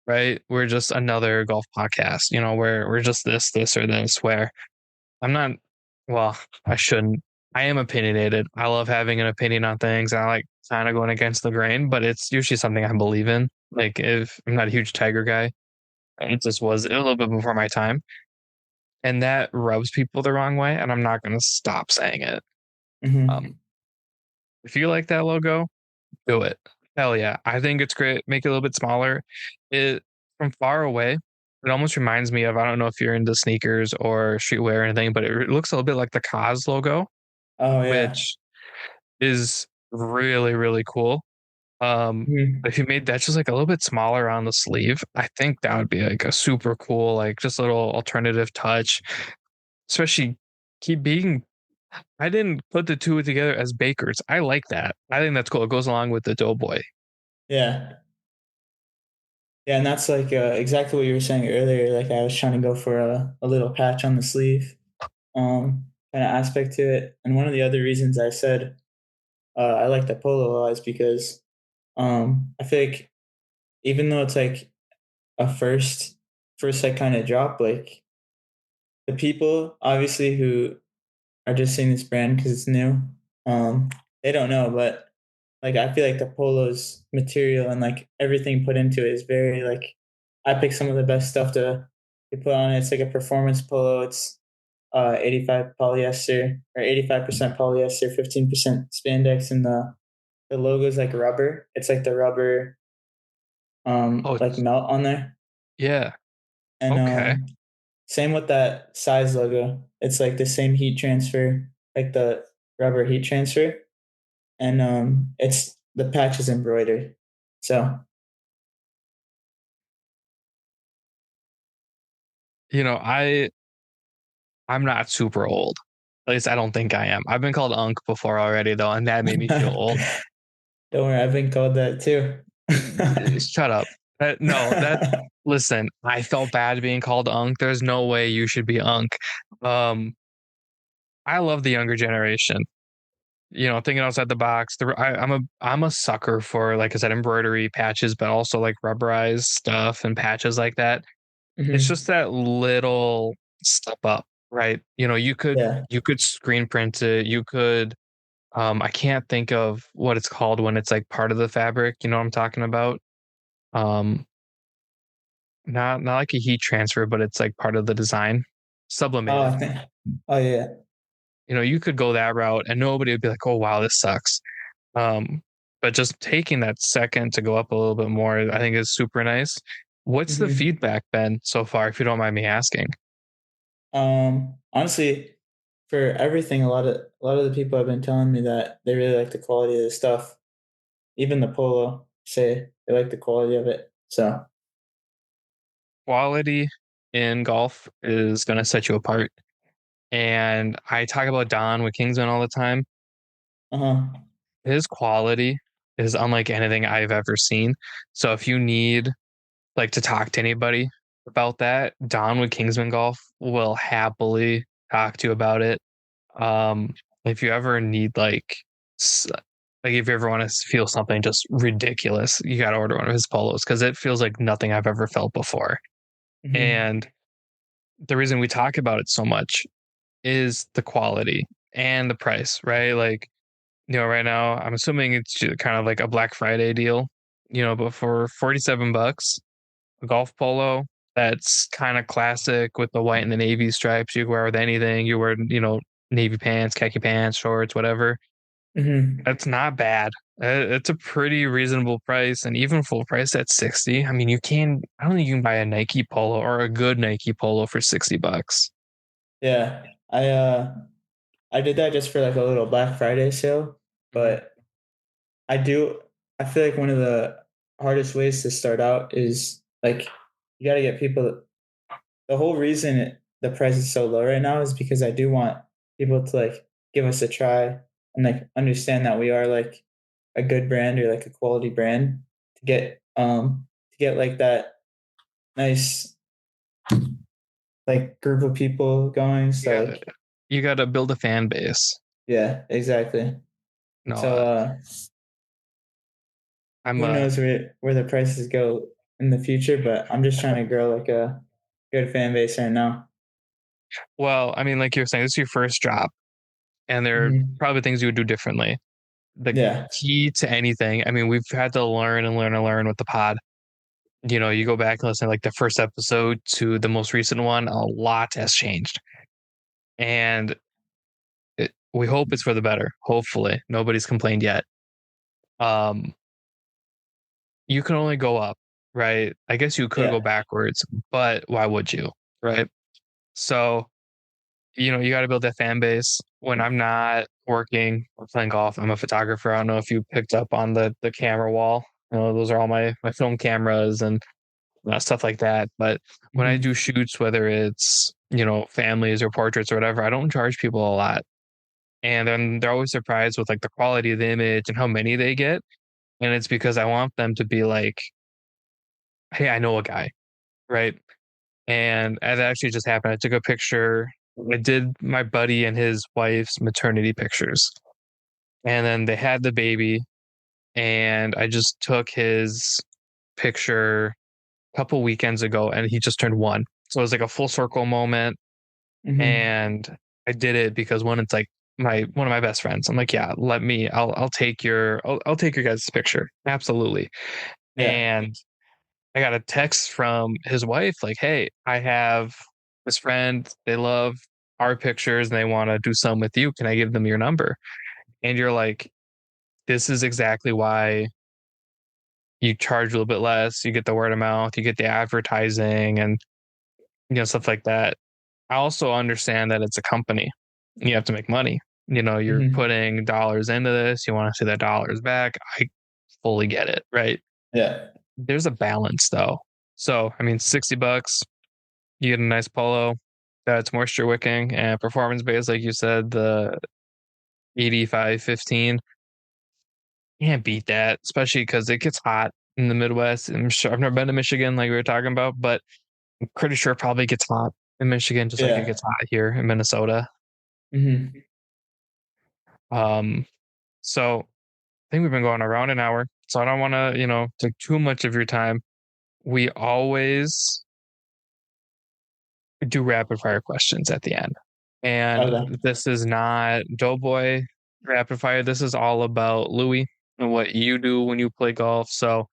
right? We're just another golf podcast, where we're just this or this, where I'm not, well, I shouldn't. I am opinionated. I love having an opinion on things. I like kind of going against the grain, but it's usually something I believe in. Like, if I'm not a huge Tiger guy, it just was a little bit before my time. And that rubs people the wrong way. And I'm not going to stop saying it. Um, hmm, if you like that logo, do it. Hell yeah. I think it's great. Make it a little bit smaller. It From far away, it almost reminds me of, I don't know if you're into sneakers or streetwear or anything, but it looks a little bit like the Cos logo, oh yeah, which is really, really cool. hmm, If you made that just like a little bit smaller on the sleeve, I think that would be like a super cool, like just a little alternative touch, especially keep being. I didn't put the two together as bakers. I like that. I think that's cool. It goes along with the Doughboy. yeah. Yeah, and that's like exactly what you were saying earlier. Like I was trying to go for a little patch on the sleeve, kind of aspect to it. And one of the other reasons I said I like the polo is because I feel like even though it's like a first like kind of drop, like the people obviously who are just seeing this brand because it's new, um, they don't know, but like I feel like the polo's material and like everything put into it is very like I picked some of the best stuff to put on it. It's like a performance polo. It's 85 polyester or 85% polyester, 15% spandex, and the logo's like rubber. It's like the rubber Oh, like it's, melt on there. yeah. And Okay. same with that size logo. It's like the same heat transfer, like the rubber heat transfer. And it's the patch is embroidered. So You know, I'm not super old. At least I don't think I am. I've been called Unc before already though, and that made me feel old. don't worry, I've been called that too. Shut up. No, that listen, I felt bad being called Unc. There's no way you should be Unc. Um, I love the younger generation. Thinking outside the box. I'm a sucker for, like I said, embroidery patches, but also like rubberized stuff and patches like that. It's just Hmm. that little step up, right? Yeah. You could screen print it. You could I can't think of what it's called when it's like part of the fabric. You know what I'm talking about? Um, not like a heat transfer, but it's like part of the design. Oh, Sublimated. I think. Oh yeah. You could go that route and nobody would be like, "Oh wow, this sucks." Um, but just taking that second to go up a little bit more, I think is super nice. What's the Hmm. feedback been so far, if you don't mind me asking? Honestly, for everything, a lot of the people have been telling me that they really like the quality of the stuff. Even the polo say they like the quality of it. So, Quality in golf is going to set you apart. And I talk about Don with Kingsman all the time. uh-huh. His quality is unlike anything I've ever seen. So if you need like to talk to anybody about that, Don with Kingsman Golf will happily talk to you about it. If you ever need like if you ever want to feel something just ridiculous, you got to order one of his polos because it feels like nothing I've ever felt before. Hmm. And the reason we talk about it so much is the quality and the price, right? Like, right now, I'm assuming it's kind of like a Black Friday deal, but for 47 bucks, a golf polo that's kind of classic with the white and the navy stripes. You can wear with anything. You wear, navy pants, khaki pants, shorts, whatever. Hmm. That's not bad. It's a pretty reasonable price, and even full price at 60. I mean, I don't think you can buy a Nike polo or a good Nike polo for 60 bucks. Yeah. I did that just for like a little Black Friday sale, Mhm. but I do I feel like one of the hardest ways to start out is like you got to get people. The whole reason the price is so low right now is because I do want people to like give us a try and like understand that we are like a good brand or like a quality brand to get like that nice like group of people going. You So got like you got to build a fan base. yeah, exactly. No, So I'm who knows where the prices go in the future, but I'm just trying to grow like a good fan base right now. well, I mean, like you're saying, this is your first job, and there are Hmm. probably things you would do differently. The Yeah. key to anything, I mean, we've had to learn and learn and learn with the pod. You go back and listen to like the first episode to the most recent one, a lot has changed. And we hope it's for the better. Hopefully, nobody's complained yet. Um, you can only go up, right? I guess you could go Yeah. backwards, but why would you, right? So, you got to build that fan base. When I'm not working or playing golf, I'm a photographer. I don't know if you picked up on the camera wall. Those are all my film cameras and stuff like that. But when I do Hmm. shoots, whether it's families or portraits or whatever, I don't charge people a lot, and then they're always surprised with like the quality of the image and how many they get. And it's because I want them to be like, "Hey, I know a guy," right? And it actually just happened. I took a picture. I did my buddy and his wife's maternity pictures, and then they had the baby. and I just took his picture a couple weekends ago, and he just turned one. So it was like a full circle moment, Mm-hmm. and I did it because one, it's like my one of my best friends. I'm like, yeah, I'll take I'll take your guys' picture, absolutely. Yeah. And I got a text from his wife, like, hey, I have this friend, they love our pictures and they want to do some with you. Can I give them your number? And you're like, this is exactly why you charge a little bit less. You get the word of mouth, you get the advertising, and stuff like that. I also understand that it's a company. You have to make money. You're Mm-hmm. putting dollars into this. You want to see that dollars back. I fully get it, right? Yeah. There's a balance though. So, I mean, $60, you get a nice polo that's moisture wicking and performance based, like you said, the 85/15. Can't beat that, especially because it gets hot in the Midwest. I'm sure I've never been to Michigan, like we were talking about, but I'm pretty sure it probably gets hot in Michigan, just like it Yeah. gets hot here in Minnesota. Mm-hmm. Um, so I think we've been going around an hour, so I don't want to, take too much of your time. We always do rapid fire questions at the end. And Okay. this is not Doughboy rapid fire. This is all about Louis and what you do when you play golf. So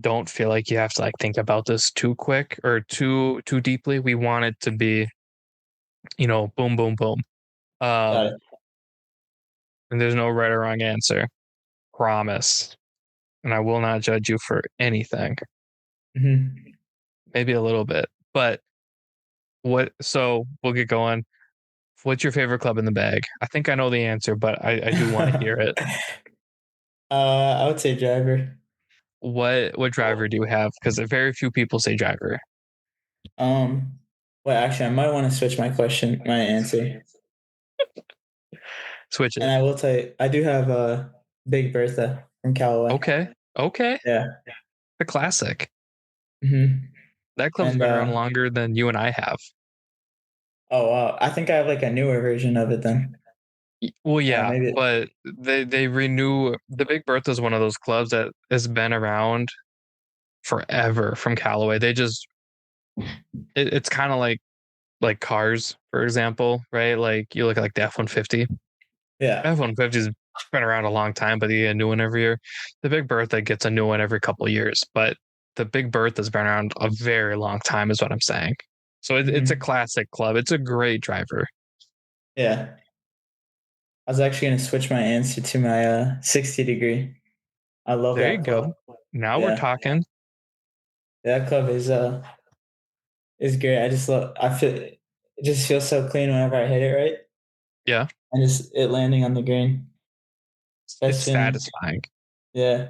don't feel like you have to like think about this too quick or too deeply. We want it to be, boom, boom, boom. Got Um, it. and there's no right or wrong answer. Promise. And I will not judge you for anything. Mm-hmm. Maybe a little bit. But so we'll get going. What's your favorite club in the bag? I think I know the answer, but I do want to hear it. I would say driver. What driver do you have? Because very few people say driver. Um, well, actually, I might want to switch my answer, Switch and it. I will tell you, I do have a Big Bertha from Callaway. Okay. Okay. Yeah. The classic. Mm-hmm. That club's And been around longer than you and I have. oh wow, I think I have like a newer version of it then. Well, yeah, Maybe. but they renew. The Big Bertha is one of those clubs that has been around forever from Callaway. It's kind of like cars, for example, right? Like you look at like the F-150. Yeah. F-150's been around a long time, but you get a new one every year. The Big Bertha gets a new one every couple of years, but the Big Bertha's been around a very long time, is what I'm saying. So it's a Mm-hmm. classic club. It's a great driver. Yeah. I was actually gonna switch my answer to my 60 degree. I love There you that go. club. Now we're Yeah. talking. That club is great. I feel it just feels so clean whenever I hit it right. Yeah, And just it landing on the green. it's Best feeling. satisfying. Yeah.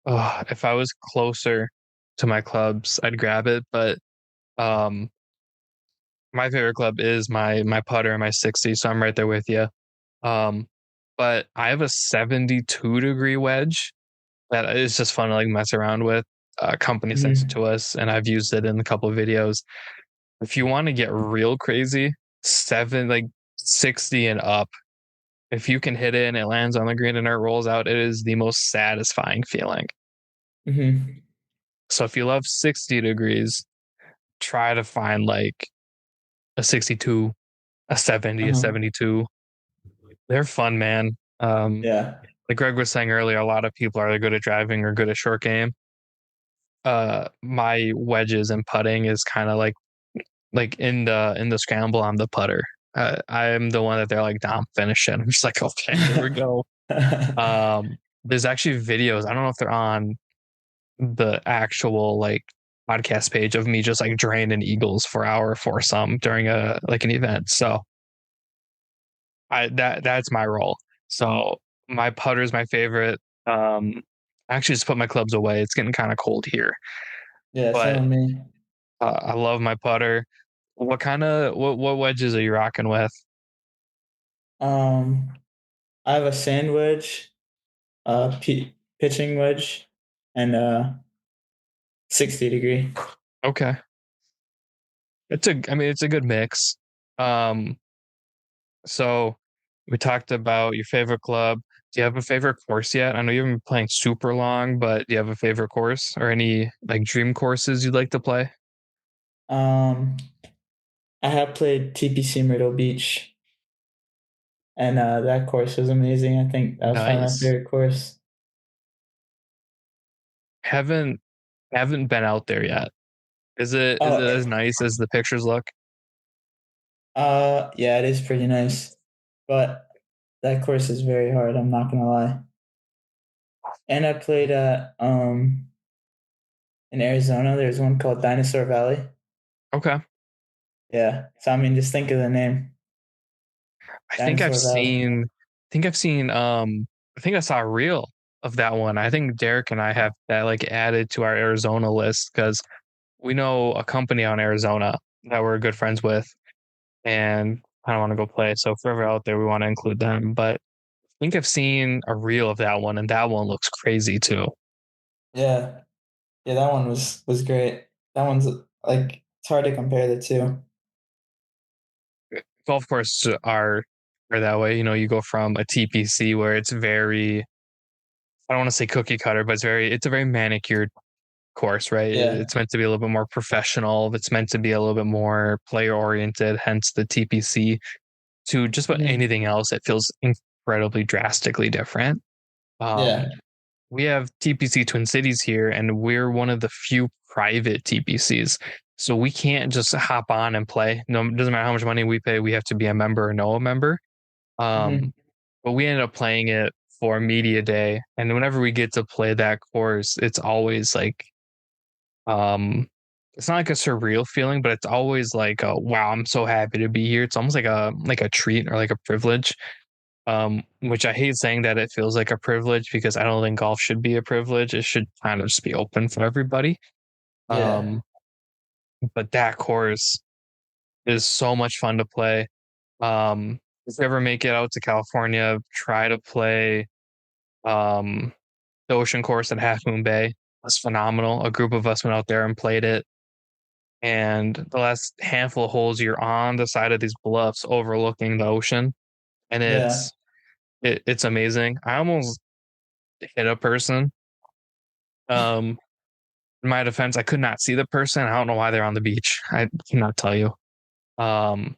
Oh, if I was closer to my clubs, I'd grab it. But um, my favorite club is my putter and my 60, so I'm right there with you. Um, but I have a 72-degree wedge that is just fun to like mess around with. Company sends it Mm-hmm. to us, and I've used it in a couple of videos. If you want to get real crazy, like 60 and up. If you can hit it and it lands on the green and it rolls out, it is the most satisfying feeling. Mm-hmm. So if you love 60 degrees, try to find like a 62, a 70, a Uh-huh. 72. They're fun, man. Yeah. Like Greg was saying earlier, a lot of people are good at driving or good at short game. My wedges and putting is kind of like in the scramble, I'm the putter. I'm the one that they're like, Dom, finish it. I'm just like, okay, here we go. There's actually videos. I don't know if they're on the actual like podcast page of me just like draining eagles for hour for some during a like an event. So that's my role. So my putter is my favorite. I actually just put my clubs away. It's getting kind of cold here, Yeah, same but with me. I love my putter. What wedges are you rocking with? Um, I have a sand wedge, pitching wedge, and 60 degree. Okay, I mean it's a good mix. Um, so we talked about your favorite club. Do you have a favorite course yet? I know you haven't been playing super long, but do you have a favorite course or any like dream courses you'd like to play? Um, I have played TPC Myrtle Beach, and that course was amazing. I think that was probably my Nice. favorite course. Haven't haven't been out there yet. Is it Oh, as nice as the pictures look? yeah, it is pretty nice, but that course is very hard. I'm not gonna lie. And I played at in Arizona. There's one called Dinosaur Valley. Okay. Yeah. So I mean, just think of the name, I think I've Dinosaur Valley. seen I think I saw a reel of that one. I think Derek and I have that like added to our Arizona list because we know a company out in Arizona that we're good friends with and I don't want to go play. So if we're ever out there, we want to include them. But I think I've seen a reel of that one and that one looks crazy too. Yeah. Yeah, that one was great. That one's like it's hard to compare the two. Golf courses are that way. You know, you go from a TPC where it's very I don't want to say cookie cutter, but it's a very manicured course, right? Yeah. It's meant to be a little bit more professional. It's meant to be a little bit more player oriented, hence the TPC to just about Hmm. anything else. It feels incredibly drastically different. Um, Yeah. we have TPC Twin Cities here, and we're one of the few private TPCs. So we can't just hop on and play. No, it doesn't matter how much money we pay. We have to be a member or know a member. Hmm. Um, but we ended up playing it for media day, and whenever we get to play that course, it's always like um, it's not like a surreal feeling, but it's always like, wow, I'm so happy to be here. It's almost like a treat or like a privilege. Which I hate saying that it feels like a privilege because I don't think golf should be a privilege. It should kind of just be open for everybody. Yeah. Um, but that course is so much fun to play. If you ever make it out to California, try to play um, the ocean course at Half Moon Bay. That's phenomenal. A group of us went out there and played it. And the last handful of holes, you're on the side of these bluffs overlooking the ocean, and Yeah. it's amazing. I almost hit a person. Um, in my defense, I could not see the person. I don't know why they're on the beach. I cannot tell you. Um,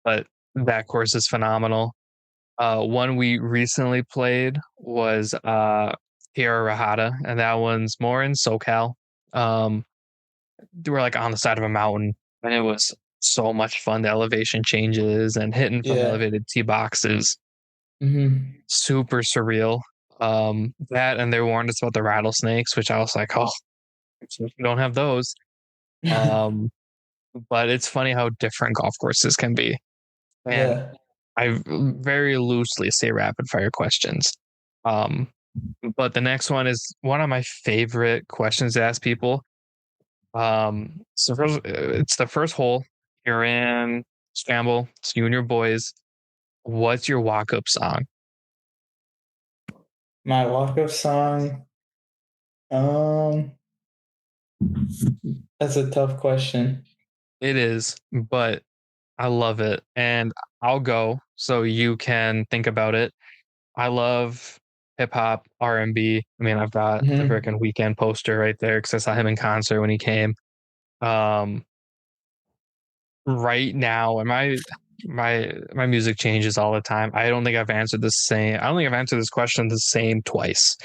but that course is phenomenal. One we recently played was Tierra Rajada, and that one's more in SoCal. Um, we're like on the side of a mountain, and it was so much fun. The elevation changes and hitting from Yeah. elevated tee boxes, Hmm. super surreal. That and they warned us about the rattlesnakes, which I was like, oh, we don't have those. Um, but it's funny how different golf courses can be. And Yeah. I very loosely say rapid fire questions. Um, but the next one is one of my favorite questions to ask people. So first, it's the first hole. You're in scramble. It's you and your boys. What's your walk up song? My walk-up song. Um, that's a tough question. It is, but I love it, and I'll go so you can think about it. I love hip hop, R&B. I mean, I've got the Hmm. freaking Weekend poster right there because I saw him in concert when he came. Um, right now, and my music changes all the time. I don't think I've answered the same. I don't think I've answered this question the same twice.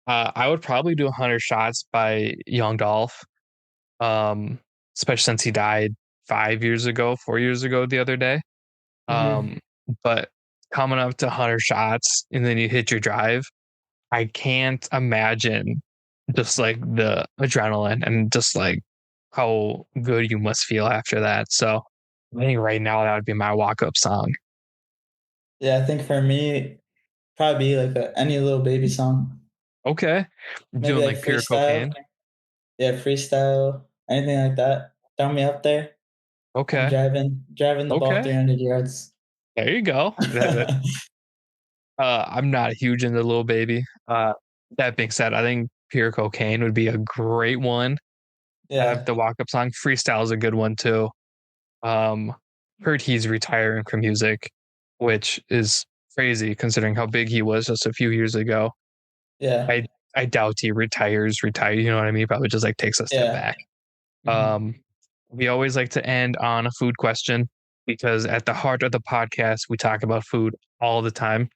I would probably do 100 Shots by Young Dolph, um, especially since he died 5 years ago, 4 years ago the other day. Hmm. Um, but coming up to 100 shots and then you hit your drive, I can't imagine just like the adrenaline and just like how good you must feel after that. So I think right now that would be my walk up song. Yeah, I think for me, probably be like any little baby song. Okay. Maybe Doing like like pure freestyle. cocaine. Yeah, freestyle, anything like that. Throw me up there. I'm Okay. driving the ball Okay. 300 yards. There you go. I'm not huge into Lil Baby. That being said, I think pure cocaine would be a great one. Yeah. The walk up song. Freestyle is a good one too. Um, heard he's retiring from music, which is crazy considering how big he was just a few years ago. Yeah. I doubt he retire, you know what I mean? He probably just like takes a step Yeah. back. Hmm. Um, we always like to end on a food question because at the heart of the podcast, we talk about food all the time.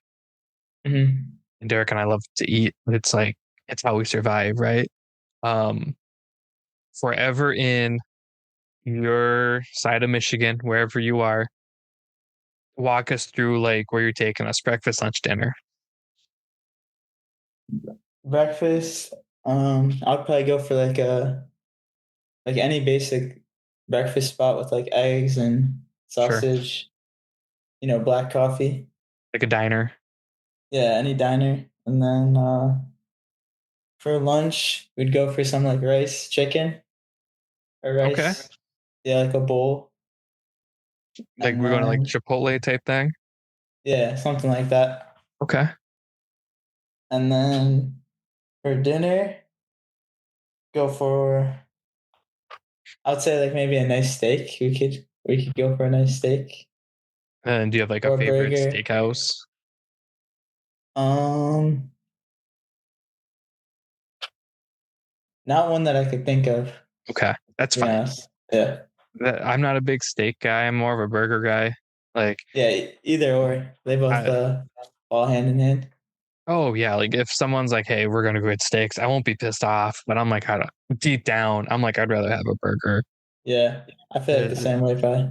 Hmm. And Derek and I love to eat. It's like it's how we survive, right? Um, forever in your side of Michigan, wherever you are, walk us through like where you're taking us breakfast, lunch, dinner. Breakfast. I'll probably go for like any basic breakfast spot with like eggs and Sure. sausage. Black coffee. Like a diner. Yeah, any diner. And then for lunch, we'd go for some like rice, chicken, or Okay. rice. Yeah, like a bowl. Like And we're going to like then Chipotle type thing. yeah, something like that. Okay. And then for dinner, go for I would say like maybe a nice steak. We could go for a nice steak And do you have like a or a favorite burger. steakhouse? Um, Not one that I could think of, Okay. That's to be fine. honest. Yeah. I'm not a big steak guy. I'm more of a burger guy. Like, Yeah, either or. They both I, fall hand in hand. oh yeah, like if someone's like, "Hey, we're gonna go get steaks," I won't be pissed off. But I'm like, I don't, deep down, I'm like, I'd rather have a burger. Yeah. I feel like the It's same way probably.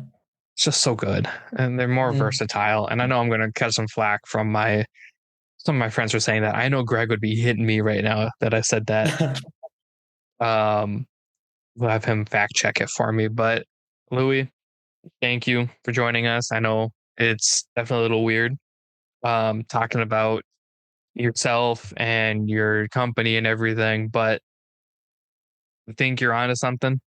just so good, and they're more Mhm. versatile. And I know I'm gonna catch some flack from my some of my friends were saying that. I know Greg would be hitting me right now that I said that. Um, we'll have him fact check it for me. But Louis, thank you for joining us. I know it's definitely a little weird talking about yourself and your company and everything, but I think you're onto something.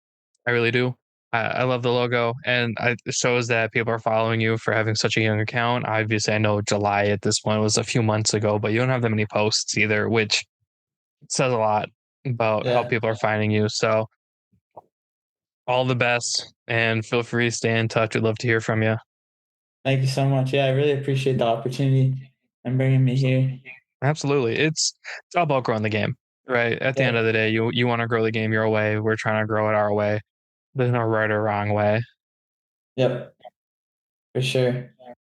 I really do. I love the logo, and it shows that people are following you for having such a young account. Obviously, I know July at this point was a few months ago, but you don't have that many posts either, which says a lot about how Yeah. people are finding you. So, all the best, and feel free to stay in touch. We'd love to hear from you. Thank you so much. Yeah, I really appreciate the opportunity and bringing me here. Absolutely, it's all about growing the game, right? At the end of Yep. the day, you want to grow the game your way. We're trying to grow it our way. There's no right or wrong way. Yep. For sure.